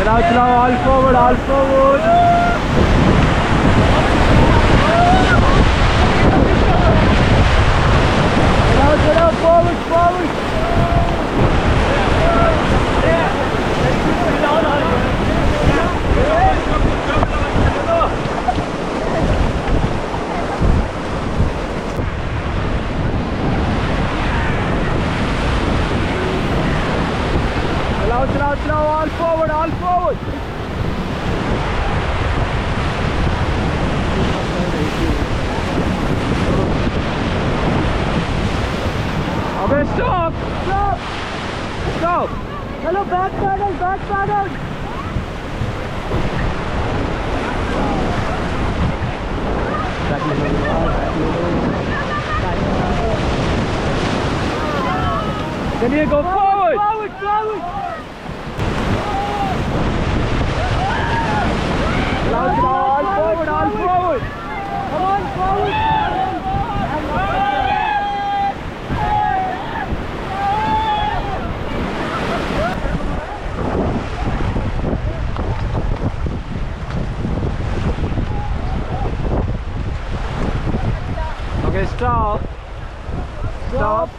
चलाओ चलाओ, all forward, all forward. चलाओ चलाओ, forward forward. चलाओ चलाओ, all forward, all forward. Okay, stop, stop, stop. Hello, back paddle, back paddle. Chaliye, go forward, forward, forward. All forward, all forward. Come on, forward. Okay, stop. Stop.